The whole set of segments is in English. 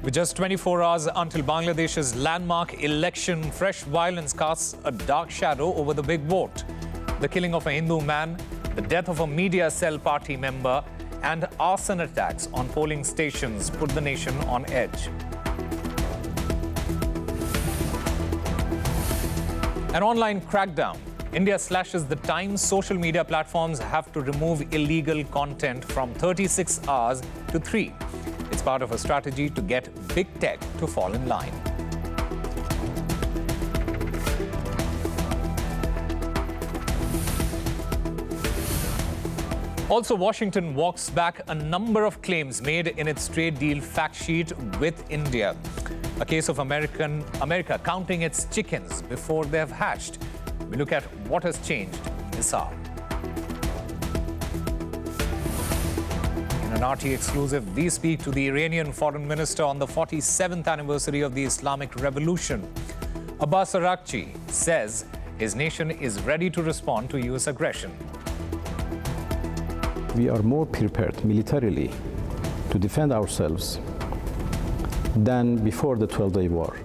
With just 24 hours until Bangladesh's landmark election, fresh violence casts a dark shadow over the big vote. The killing of a Hindu man, the death of a media cell party member, and arson attacks on polling stations put the nation on edge. An online crackdown. India slashes the time social media platforms have to remove illegal content from 36 hours to 3. It's part of a strategy to get big tech to fall in line. Also, Washington walks back a number of claims made in its trade deal fact sheet with India. A case of America counting its chickens before they have hatched. We look at what has changed this hour. In an RT exclusive, we speak to the Iranian foreign minister on the 47th anniversary of the Islamic Revolution. Abbas Araghchi says his nation is ready to respond to U.S. aggression. We are more prepared militarily to defend ourselves than before the 12-day war.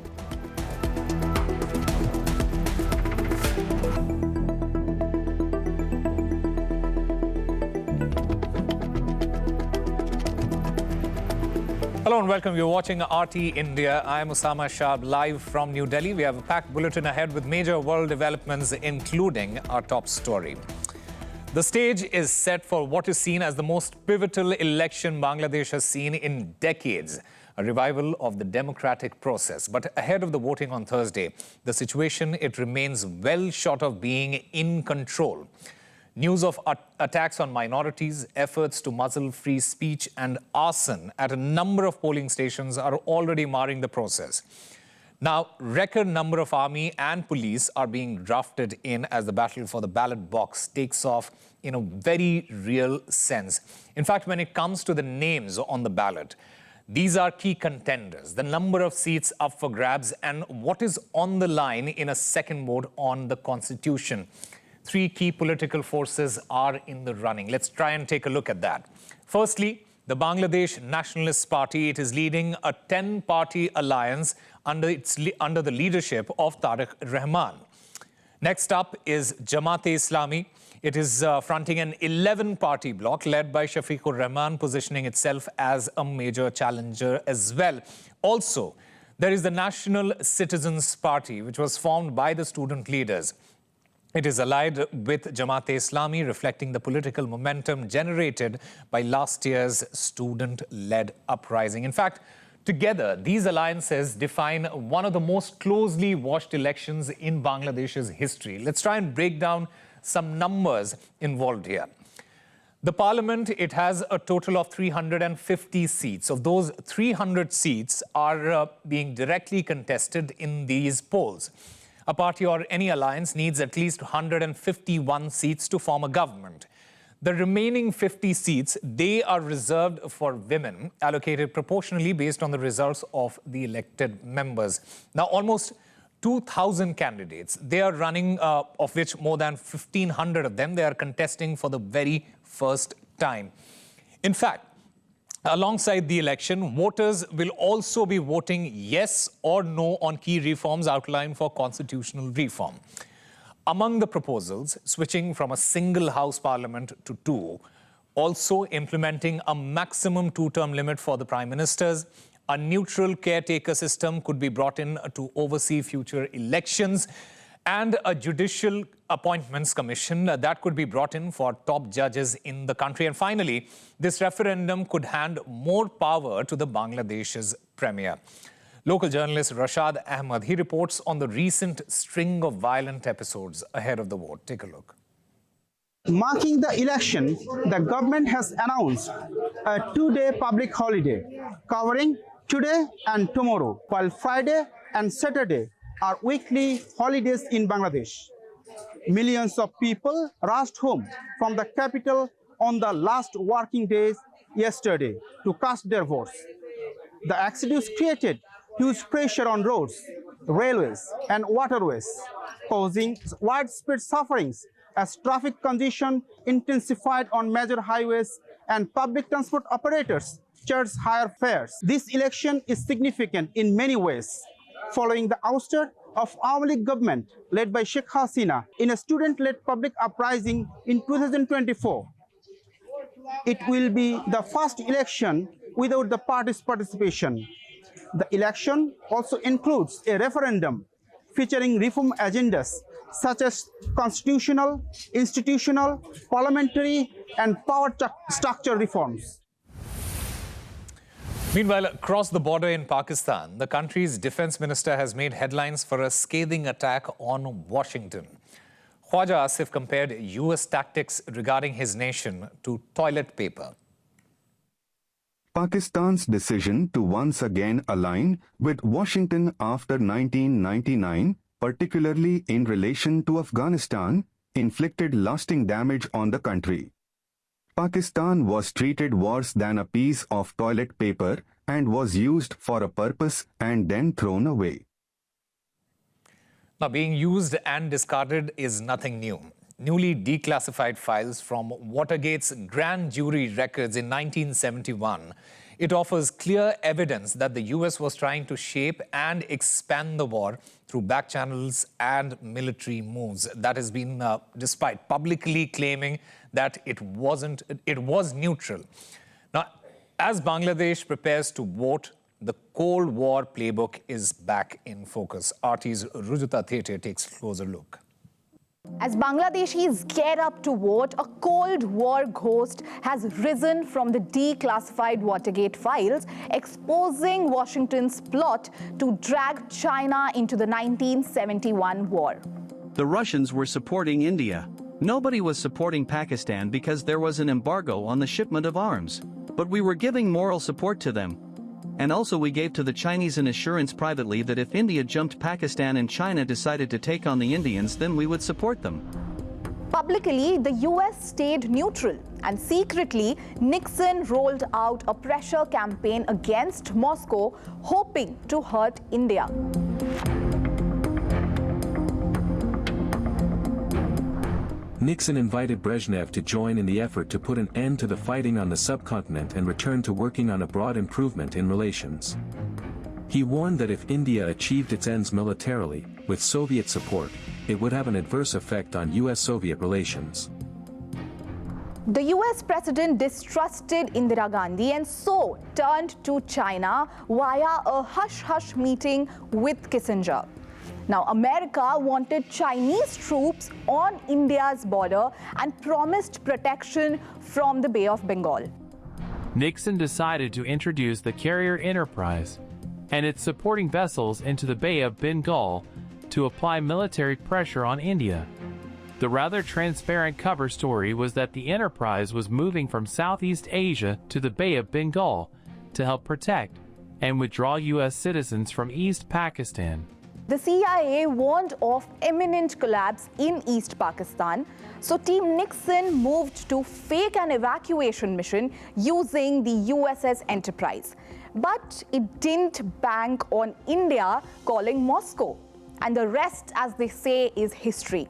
Hello and welcome. You're watching RT India. I'm Osama Shab, live from New Delhi. We have a packed bulletin ahead with major world developments, including our top story. The stage is set for what is seen as the most pivotal election Bangladesh has seen in decades, a revival of the democratic process. But ahead of the voting on Thursday, the situation, it remains well short of being in control. News of attacks on minorities, efforts to muzzle free speech, and arson at a number of polling stations are already marring the process. Now, record number of army and police are being drafted in as the battle for the ballot box takes off in a very real sense. In fact, when it comes to the names on the ballot, these are key contenders, the number of seats up for grabs, and what is on the line in a second vote on the Constitution. Three key political forces are in the running. Let's try and take a look at that. Firstly, the Bangladesh Nationalist Party. It is leading a 10-party alliance under the leadership of Tariq Rahman. Next up is Jamaat-e-Islami. It is fronting an 11-party bloc led by Shafiqur Rahman, positioning itself as a major challenger as well. Also, there is the National Citizens Party, which was formed by the student leaders. It is allied with Jamaat-e-Islami, reflecting the political momentum generated by last year's student-led uprising. In fact, together, these alliances define one of the most closely watched elections in Bangladesh's history. Let's try and break down some numbers involved here. The parliament, it has a total of 350 seats. Of those, 300 seats are being directly contested in these polls. A party or any alliance needs at least 151 seats to form a government. The remaining 50 seats, they are reserved for women, allocated proportionally based on the results of the elected members. Now, almost 2,000 candidates, they are running, of which more than 1,500 of them, they are contesting for the very first time. In fact, alongside the election, voters will also be voting yes or no on key reforms outlined for constitutional reform. Among the proposals, switching from a single house parliament to two, also implementing a maximum two-term limit for the prime ministers, a neutral caretaker system could be brought in to oversee future elections, and a judicial appointments commission that could be brought in for top judges in the country. And finally, this referendum could hand more power to the Bangladesh's premier. Local journalist Rashad Ahmed, he reports on the recent string of violent episodes ahead of the vote. Take a look. Marking the election, the government has announced a 2-day public holiday covering today and tomorrow, while Friday and Saturday are weekly holidays in Bangladesh. Millions of people rushed home from the capital on the last working days yesterday to cast their votes. The exodus created huge pressure on roads, railways, and waterways, causing widespread sufferings as traffic congestion intensified on major highways and public transport operators charge higher fares. This election is significant in many ways. Following the ouster of Awami League government led by Sheikh Hasina in a student-led public uprising in 2024, it will be the first election without the party's participation. The election also includes a referendum featuring reform agendas such as constitutional, institutional, parliamentary, and power structure reforms. Meanwhile, across the border in Pakistan, the country's defense minister has made headlines for a scathing attack on Washington. Khwaja Asif compared US tactics regarding his nation to toilet paper. Pakistan's decision to once again align with Washington after 1999, particularly in relation to Afghanistan, inflicted lasting damage on the country. Pakistan was treated worse than a piece of toilet paper and was used for a purpose and then thrown away. Now, being used and discarded is nothing new. Newly declassified files from Watergate's grand jury records in 1971, it offers clear evidence that the US was trying to shape and expand the war through back channels and military moves. That has been despite publicly claiming that it was neutral. Now, as Bangladesh prepares to vote, the Cold War playbook is back in focus. RT's Rujuta Thete takes a closer look. As Bangladeshis gear up to vote, a Cold War ghost has risen from the declassified Watergate files, exposing Washington's plot to drag China into the 1971 war. The Russians were supporting India. Nobody was supporting Pakistan because there was an embargo on the shipment of arms. But we were giving moral support to them. And also we gave to the Chinese an assurance privately that if India jumped Pakistan and China decided to take on the Indians, then we would support them. Publicly, the US stayed neutral, and secretly, Nixon rolled out a pressure campaign against Moscow, hoping to hurt India. Nixon invited Brezhnev to join in the effort to put an end to the fighting on the subcontinent and return to working on a broad improvement in relations. He warned that if India achieved its ends militarily, with Soviet support, it would have an adverse effect on US-Soviet relations. The US president distrusted Indira Gandhi and so turned to China via a hush-hush meeting with Kissinger. Now, America wanted Chinese troops on India's border and promised protection from the Bay of Bengal. Nixon decided to introduce the carrier Enterprise and its supporting vessels into the Bay of Bengal to apply military pressure on India. The rather transparent cover story was that the Enterprise was moving from Southeast Asia to the Bay of Bengal to help protect and withdraw US citizens from East Pakistan. The CIA warned of imminent collapse in East Pakistan, so Team Nixon moved to fake an evacuation mission using the USS Enterprise. But it didn't bank on India calling Moscow. And the rest, as they say, is history.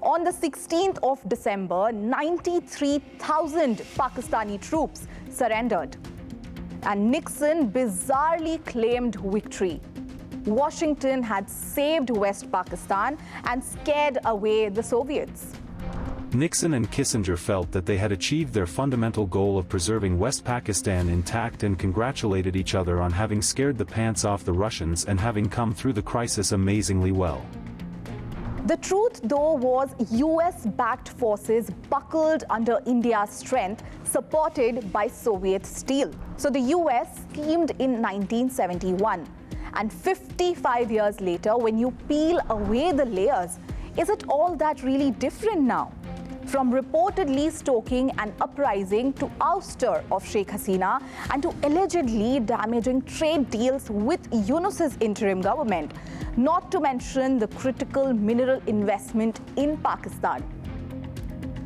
On the 16th of December, 93,000 Pakistani troops surrendered. And Nixon bizarrely claimed victory. Washington had saved West Pakistan and scared away the Soviets. Nixon and Kissinger felt that they had achieved their fundamental goal of preserving West Pakistan intact and congratulated each other on having scared the pants off the Russians and having come through the crisis amazingly well. The truth, though, was US-backed forces buckled under India's strength, supported by Soviet steel. So the US schemed in 1971. And 55 years later, when you peel away the layers, is it all that really different now? From reportedly stoking an uprising to ouster of Sheikh Hasina and to allegedly damaging trade deals with Yunus's interim government, not to mention the critical mineral investment in Pakistan.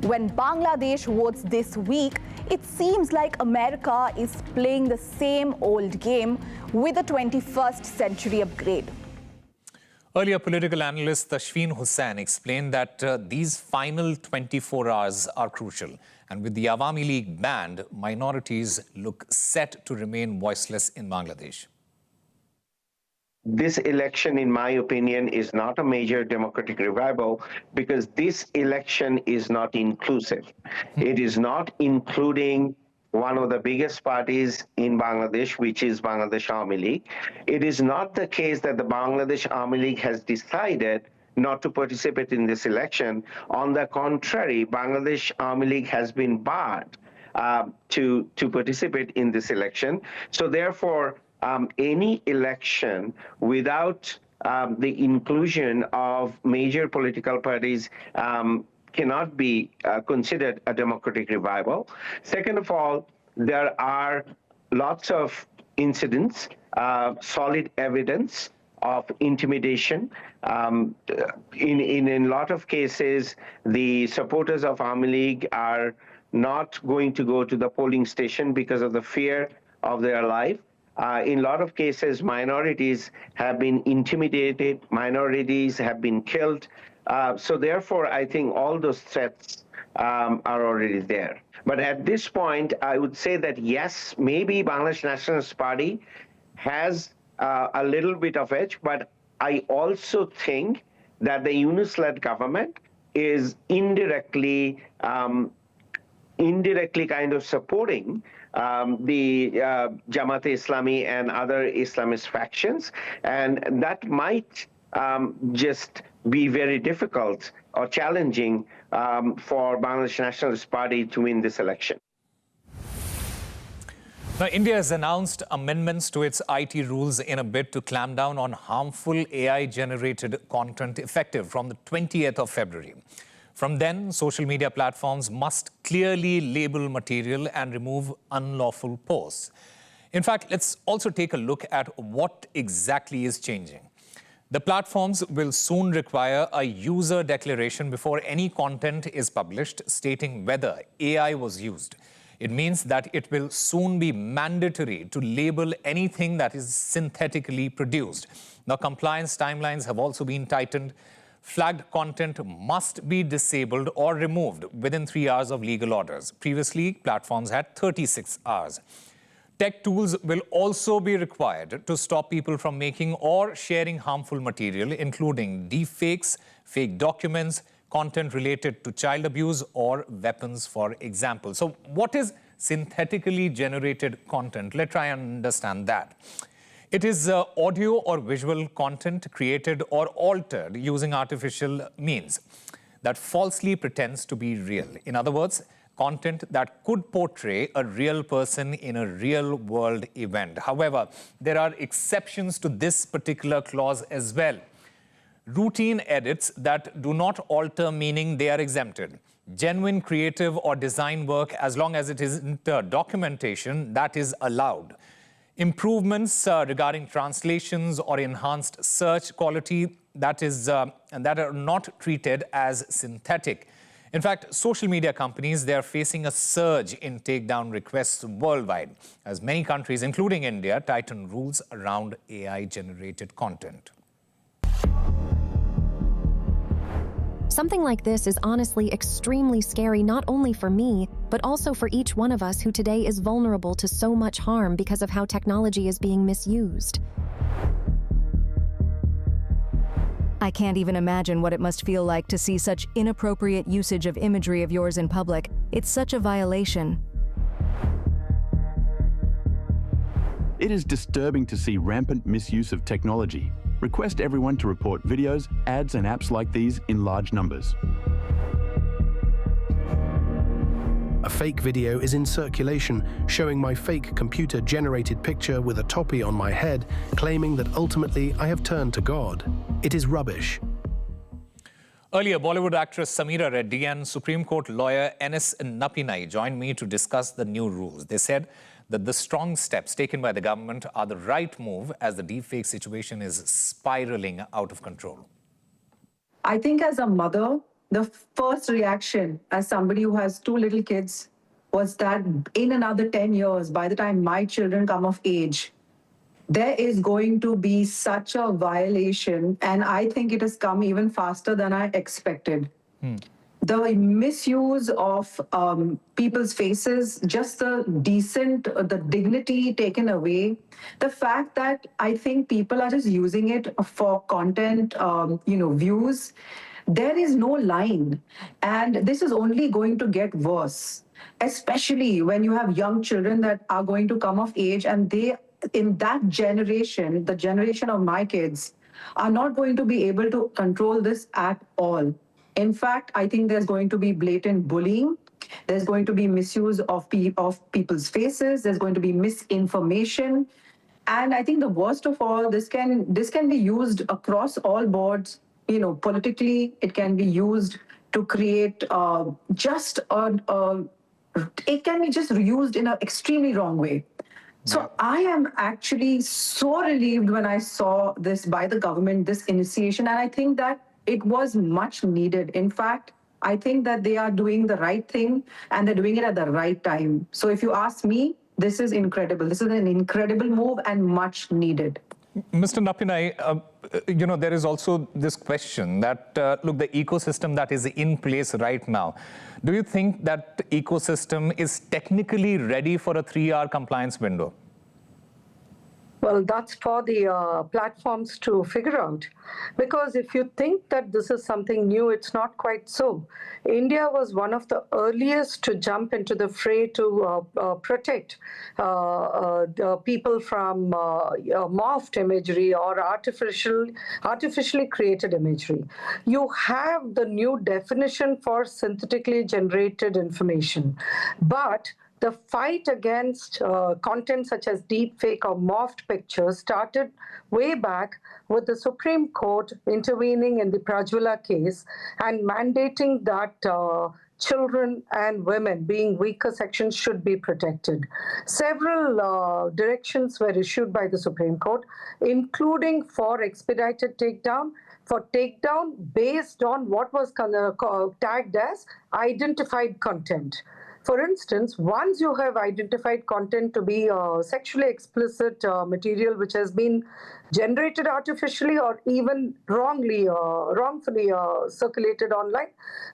When Bangladesh votes this week, it seems like America is playing the same old game with a 21st century upgrade. Earlier, political analyst Tashfeen Hussain explained that these final 24 hours are crucial. And with the Awami League banned, minorities look set to remain voiceless in Bangladesh. This election, in my opinion, is not a major democratic revival because this election is not inclusive. It is not including one of the biggest parties in Bangladesh, which is Bangladesh Awami League. It is not the case that the Bangladesh Awami League has decided not to participate in this election. On the contrary, Bangladesh Awami League has been barred to participate in this election. So therefore, any election without the inclusion of major political parties cannot be considered a democratic revival. Second of all, there are lots of incidents, solid evidence of intimidation. In a lot of cases, the supporters of Awami League are not going to go to the polling station because of the fear of their life. In a lot of cases, minorities have been intimidated, minorities have been killed. So therefore, I think all those threats are already there. But at this point, I would say that yes, maybe Bangladesh Nationalist Party has a little bit of edge, but I also think that the Yunus-led government is indirectly kind of supporting the Jamaat-e-Islami and other Islamist factions, and that might just be very difficult or challenging for Bangladesh Nationalist Party to win this election. Now, India has announced amendments to its IT rules in a bid to clamp down on harmful AI-generated content effective from the 20th of February. From then, social media platforms must clearly label material and remove unlawful posts. In fact, let's also take a look at what exactly is changing. The platforms will soon require a user declaration before any content is published stating whether AI was used. It means that it will soon be mandatory to label anything that is synthetically produced. Now, compliance timelines have also been tightened. Flagged content must be disabled or removed within 3 hours of legal orders. Previously, platforms had 36 hours. Tech tools will also be required to stop people from making or sharing harmful material, including deepfakes, fake documents, content related to child abuse or weapons, for example. So what is synthetically generated content? Let's try and understand that. It is audio or visual content created or altered using artificial means that falsely pretends to be real. In other words, content that could portray a real person in a real-world event. However, there are exceptions to this particular clause as well. Routine edits that do not alter meaning, they are exempted. Genuine creative or design work, as long as it isn't documentation, that is allowed. Improvements regarding translations or enhanced search quality, that are not treated as synthetic. In fact, social media companies, they are facing a surge in takedown requests worldwide, as many countries, including India, tighten rules around AI-generated content. Something like this is honestly extremely scary, not only for me, but also for each one of us who today is vulnerable to so much harm because of how technology is being misused. I can't even imagine what it must feel like to see such inappropriate usage of imagery of yours in public. It's such a violation. It is disturbing to see rampant misuse of technology. Request everyone to report videos, ads, and apps like these in large numbers. A fake video is in circulation showing my fake computer-generated picture with a topi on my head, claiming that ultimately I have turned to God. It is rubbish. Earlier, Bollywood actress Sameera Reddy and Supreme Court lawyer N.S. Napinai joined me to discuss the new rules. They said that the strong steps taken by the government are the right move as the deepfake situation is spiraling out of control. I think as a mother, the first reaction as somebody who has 2 little kids was that in another 10 years, by the time my children come of age, there is going to be such a violation, and I think it has come even faster than I expected. The misuse of people's faces, just the dignity taken away, the fact that I think people are just using it for content, views. There is no line, and this is only going to get worse, especially when you have young children that are going to come of age, and they, in that generation, the generation of my kids, are not going to be able to control this at all. In fact, I think there's going to be blatant bullying. There's going to be misuse of people's faces. There's going to be misinformation. And I think the worst of all, this can be used across all boards. Politically, it can be used to create it can be just used in an extremely wrong way. So I am actually so relieved when I saw this by the government, this initiation, and I think that it was much needed. In fact, I think that they are doing the right thing and they're doing it at the right time. So if you ask me, this is incredible. This is an incredible move and much needed. Mr. Napinai, there is also this question that, look, the ecosystem that is in place right now, do you think that ecosystem is technically ready for a 3-hour compliance window? Well, that's for the platforms to figure out. Because if you think that this is something new, it's not quite so. India was one of the earliest to jump into the fray to protect the people from morphed imagery or artificially created imagery. You have the new definition for synthetically generated information. But the fight against content such as deepfake or morphed pictures started way back with the Supreme Court intervening in the Prajwala case and mandating that children and women, being weaker sections, should be protected. Several directions were issued by the Supreme Court, including for expedited takedown, for takedown based on what was tagged as identified content. For instance, once you have identified content to be sexually explicit material which has been generated artificially or even wrongfully circulated online,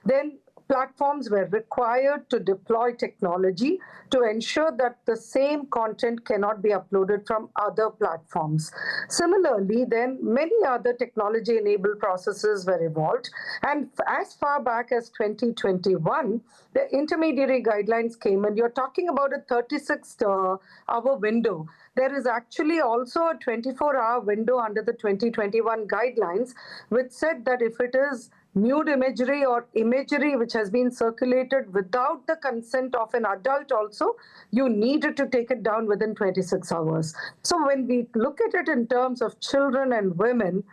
then platforms were required to deploy technology to ensure that the same content cannot be uploaded from other platforms. Similarly, then many other technology-enabled processes were evolved, and as far back as 2021, the intermediary guidelines came, and you're talking about a 36-hour window. There is actually also a 24-hour window under the 2021 guidelines, which said that if it is nude imagery or imagery which has been circulated without the consent of an adult also, you needed to take it down within 26 hours. So when we look at it in terms of children and women,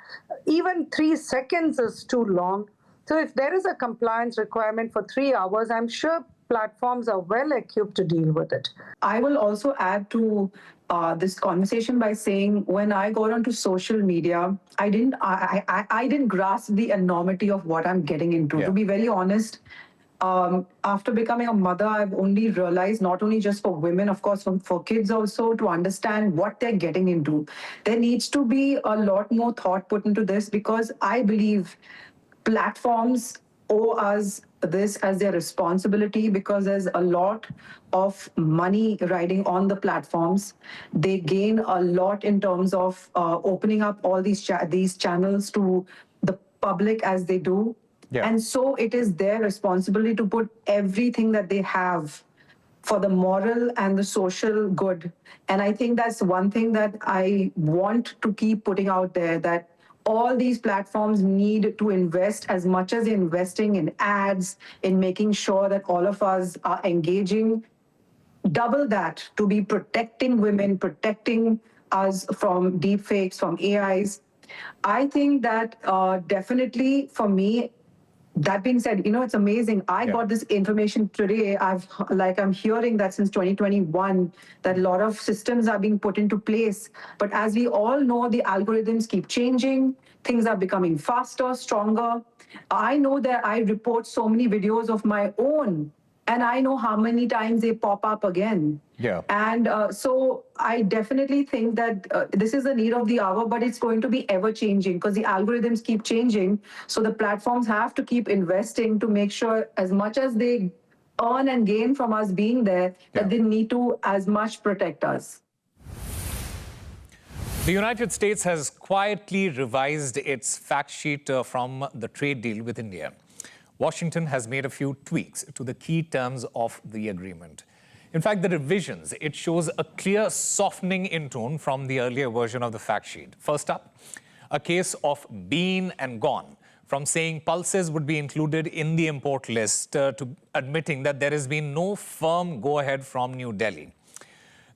even 3 seconds is too long. So if there is a compliance requirement for 3 hours, I'm sure platforms are well equipped to deal with it. I will also add to this conversation by saying when I got onto social media, I didn't grasp the enormity of what I'm getting into. Yeah. To be very honest, after becoming a mother, I've only realized, not only just for women, of course, for kids also, to understand what they're getting into. There needs to be a lot more thought put into this, because I believe platforms owe us this as their responsibility, because there's a lot of money riding on the platforms. They gain a lot in terms of opening up all these channels to the public as they do. Yeah. And so it is their responsibility to put everything that they have for the moral and the social good. And I think that's one thing that I want to keep putting out there, that all these platforms need to invest as much as they're investing in ads, in making sure that all of us are engaging, double that to be protecting women, protecting us from deepfakes, from AIs. I think that definitely for me, that being said, it's amazing. I got this information today. I'm hearing that since 2021, that a lot of systems are being put into place. But as we all know, the algorithms keep changing. Things are becoming faster, stronger. I know that I report so many videos of my own and I know how many times they pop up again. Yeah. And so I definitely think that this is the need of the hour, but it's going to be ever changing because the algorithms keep changing. So the platforms have to keep investing to make sure as much as they earn and gain from us being there, that they need to as much protect us. The United States has quietly revised its fact sheet from the trade deal with India. Washington has made a few tweaks to the key terms of the agreement. In fact, the revisions, it shows a clear softening in tone from the earlier version of the fact sheet. First up, a case of been and gone, from saying pulses would be included in the import list to admitting that there has been no firm go-ahead from New Delhi.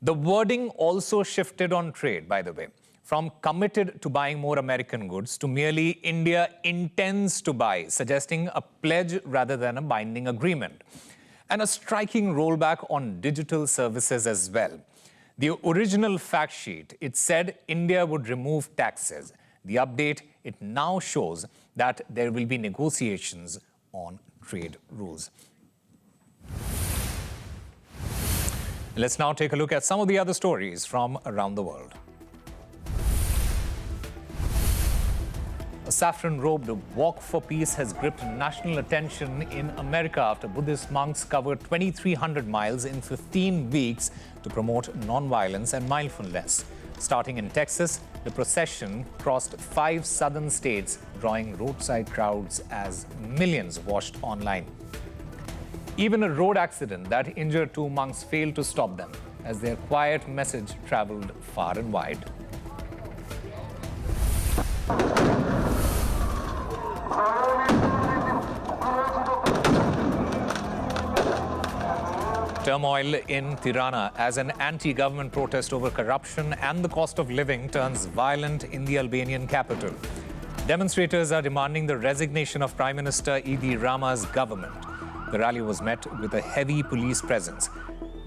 The wording also shifted on trade, by the way, from committed to buying more American goods to merely India intends to buy, suggesting a pledge rather than a binding agreement. And a striking rollback on digital services as well. The original fact sheet, it said India would remove taxes. The update, it now shows that there will be negotiations on trade rules. Let's now take a look at some of the other stories from around the world. A saffron-robed walk for peace has gripped national attention in America after Buddhist monks covered 2,300 miles in 15 weeks to promote non-violence and mindfulness. Starting in Texas, the procession crossed 5 southern states, drawing roadside crowds as millions watched online. Even a road accident that injured 2 monks failed to stop them, as their quiet message traveled far and wide. Turmoil in Tirana as an anti-government protest over corruption and the cost of living turns violent in the Albanian capital. Demonstrators are demanding the resignation of Prime Minister Edi Rama's government. The rally was met with a heavy police presence.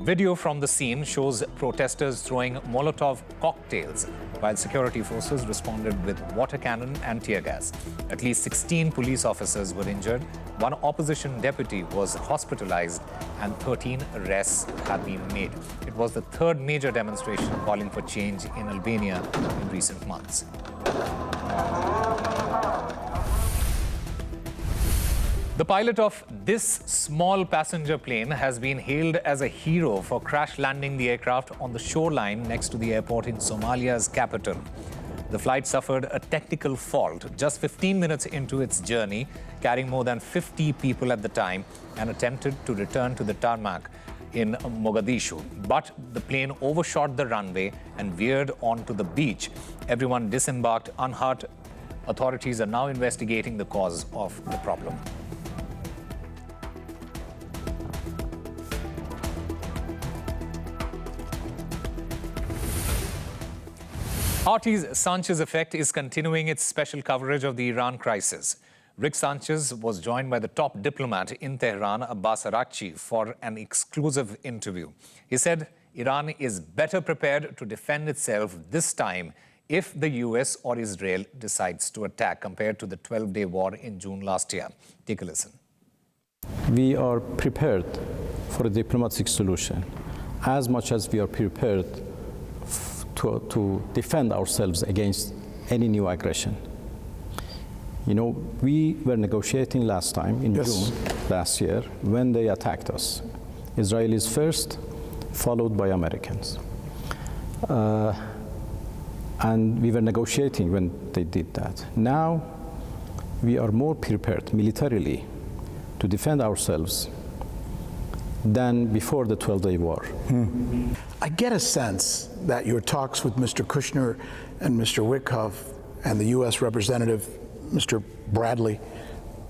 Video from the scene shows protesters throwing Molotov cocktails, while security forces responded with water cannon and tear gas. At least 16 police officers were injured. 1 opposition deputy was hospitalized and 13 arrests have been made. It was the 3rd major demonstration calling for change in Albania in recent months. The pilot of this small passenger plane has been hailed as a hero for crash landing the aircraft on the shoreline next to the airport in Somalia's capital. The flight suffered a technical fault just 15 minutes into its journey, carrying more than 50 people at the time, and attempted to return to the tarmac in Mogadishu. But the plane overshot the runway and veered onto the beach. Everyone disembarked unhurt. Authorities are now investigating the cause of the problem. RT's Sanchez Effect is continuing its special coverage of the Iran crisis. Rick Sanchez was joined by the top diplomat in Tehran, Abbas Araghchi, for an exclusive interview. He said Iran is better prepared to defend itself this time if the US or Israel decides to attack compared to the 12-day war in June last year. Take a listen. We are prepared for a diplomatic solution as much as we are prepared to defend ourselves against any new aggression. You know, we were negotiating last time in June last year when they attacked us. Israelis first, followed by Americans. And we were negotiating when they did that. Now, we are more prepared militarily to defend ourselves than before the 12-day war. I get a sense that your talks with Mr. Kushner and Mr. Witkoff and the U.S. representative, Mr. Bradley,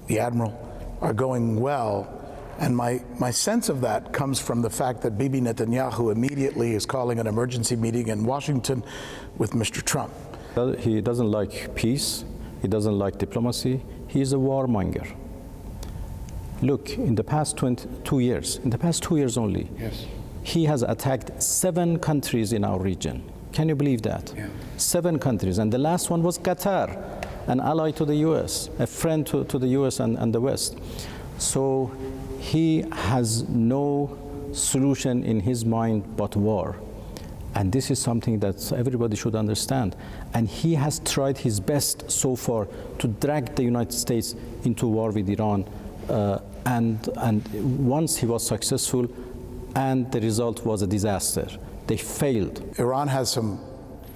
the Admiral, are going well. And my sense of that comes from the fact that Bibi Netanyahu immediately is calling an emergency meeting in Washington with Mr. Trump. He doesn't like peace. He doesn't like diplomacy. He is a warmonger. Look, in the past 2 years, in the past 2 years only, he has attacked 7 countries in our region. Can you believe that? 7 countries. And the last one was Qatar, an ally to the US, a friend to the US and the West. So he has no solution in his mind but war. And this is something that everybody should understand. And he has tried his best so far to drag the United States into war with Iran. And once he was successful, and the result was a disaster. They failed. Iran has some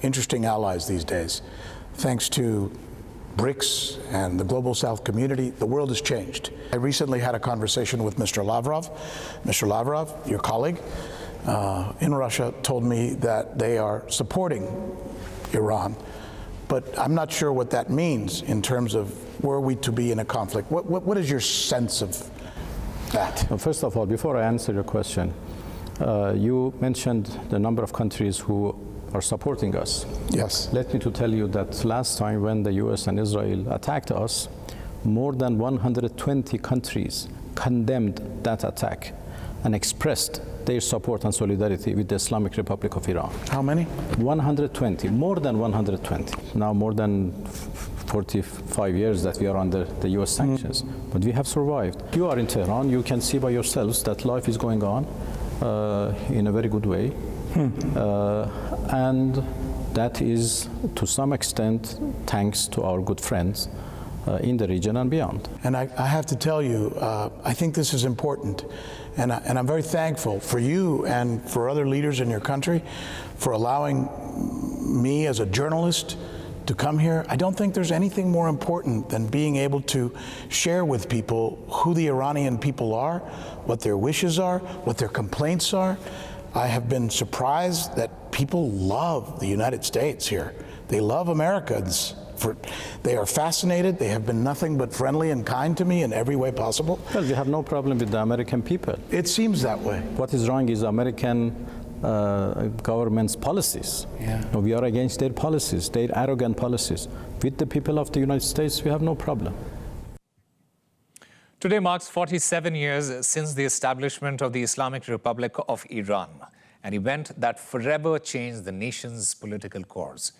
interesting allies these days. Thanks to BRICS and the Global South community, the world has changed. I recently had a conversation with Mr. Lavrov. Mr. Lavrov, your colleague in Russia, told me that they are supporting Iran. But I'm not sure what that means in terms of were we to be in a conflict. What is your sense of that? Well, first of all, before I answer your question, you mentioned the number of countries who are supporting us. Yes. Let me to tell you that last time when the US and Israel attacked us, more than 120 countries condemned that attack and expressed their support and solidarity with the Islamic Republic of Iran. How many? 120, more than 120. Now more than 45 years that we are under the US sanctions, but we have survived. You are in Tehran, you can see by yourselves that life is going on in a very good way. And that is, to some extent, thanks to our good friends in the region and beyond. And I have to tell you, I think this is important. And I'm very thankful for you and for other leaders in your country for allowing me as a journalist to come here. I don't think there's anything more important than being able to share with people who the Iranian people are, what their wishes are, what their complaints are. I have been surprised that people love the United States here. They love Americans. They are fascinated. They have been nothing but friendly and kind to me in every way possible. Well, we have no problem with the American people. It seems that way. What is wrong is American government's policies. Yeah. No, we are against their policies, their arrogant policies. With the people of the United States, we have no problem. Today marks 47 years since the establishment of the Islamic Republic of Iran, an event that forever changed the nation's political course.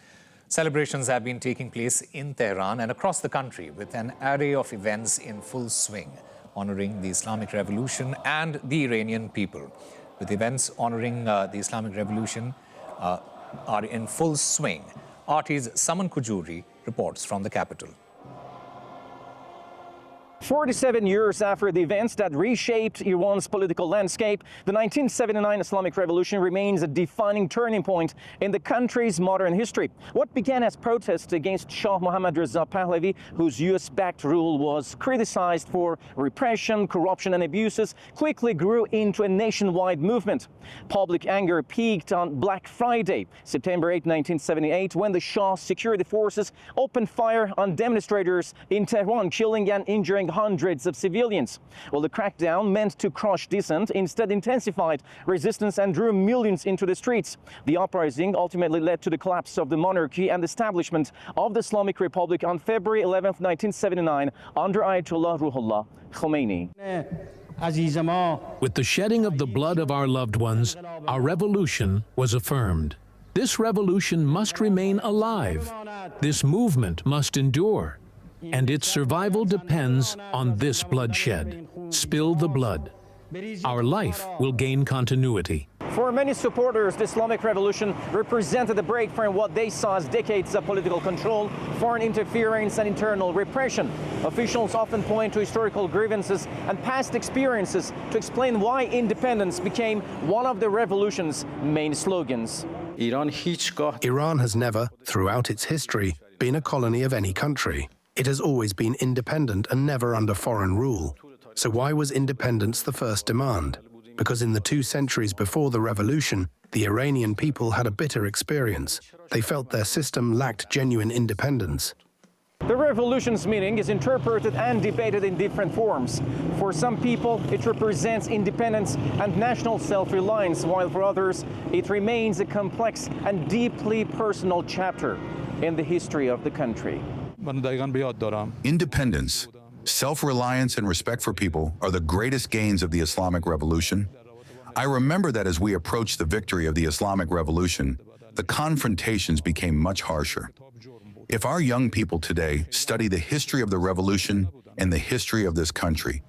Celebrations have been taking place in Tehran and across the country with an array of events in full swing, honoring the Islamic Revolution and the Iranian people. With events honoring the Islamic Revolution are in full swing, RT's Saman Kujuri reports from the capital. 47 years after the events that reshaped Iran's political landscape, the 1979 Islamic Revolution remains a defining turning point in the country's modern history. What began as protests against Shah Mohammad Reza Pahlavi, whose US-backed rule was criticized for repression, corruption and abuses, quickly grew into a nationwide movement. Public anger peaked on Black Friday, September 8, 1978, when the Shah's security forces opened fire on demonstrators in Tehran, killing and injuring hundreds of civilians. Well, the crackdown, meant to crush dissent, instead intensified resistance and drew millions into the streets. The uprising ultimately led to the collapse of the monarchy and the establishment of the Islamic Republic on February 11, 1979, under Ayatollah Ruhollah Khomeini. With the shedding of the blood of our loved ones, our revolution was affirmed. This revolution must remain alive. This movement must endure. And its survival depends on this bloodshed. Spill the blood. Our life will gain continuity. For many supporters, the Islamic Revolution represented a break from what they saw as decades of political control, foreign interference and internal repression. Officials often point to historical grievances and past experiences to explain why independence became one of the revolution's main slogans. Iran has never, throughout its history, been a colony of any country. It has always been independent and never under foreign rule. So why was independence the first demand? Because in the 2 centuries before the revolution, the Iranian people had a bitter experience. They felt their system lacked genuine independence. The revolution's meaning is interpreted and debated in different forms. For some people, it represents independence and national self-reliance, while for others, it remains a complex and deeply personal chapter in the history of the country. Independence, self-reliance, and respect for people are the greatest gains of the Islamic Revolution. I remember that as we approached the victory of the Islamic Revolution, the confrontations became much harsher. If our young people today study the history of the revolution and the history of this country,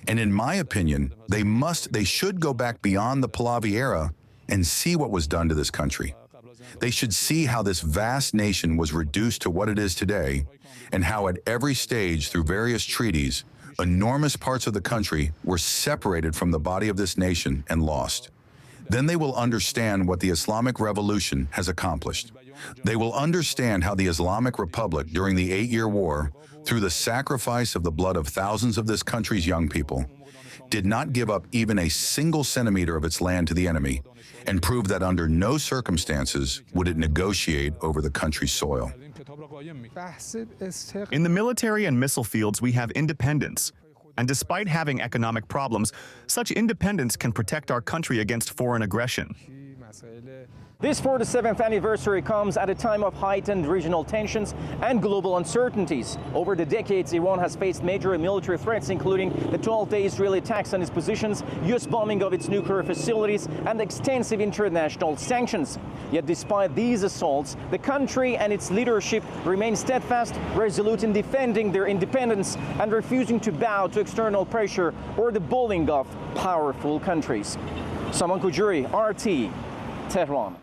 And in my opinion, they should go back beyond the Pahlavi era and see what was done to this country. They should see how this vast nation was reduced to what it is today, and how at every stage through various treaties, enormous parts of the country were separated from the body of this nation and lost. Then they will understand what the Islamic Revolution has accomplished. They will understand how the Islamic Republic during the 8-year war, through the sacrifice of the blood of thousands of this country's young people, did not give up even a single centimeter of its land to the enemy, and proved that under no circumstances would it negotiate over the country's soil. In the military and missile fields, we have independence. And despite having economic problems, such independence can protect our country against foreign aggression. This 47th anniversary comes at a time of heightened regional tensions and global uncertainties. Over the decades, Iran has faced major military threats, including the 12-day Israeli attacks on its positions, U.S. bombing of its nuclear facilities, and extensive international sanctions. Yet despite these assaults, the country and its leadership remain steadfast, resolute in defending their independence and refusing to bow to external pressure or the bullying of powerful countries. Saman Kujuri, RT, Tehran.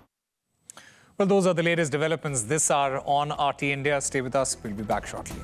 Well, those are the latest developments this hour on RT India. Stay with us. We'll be back shortly.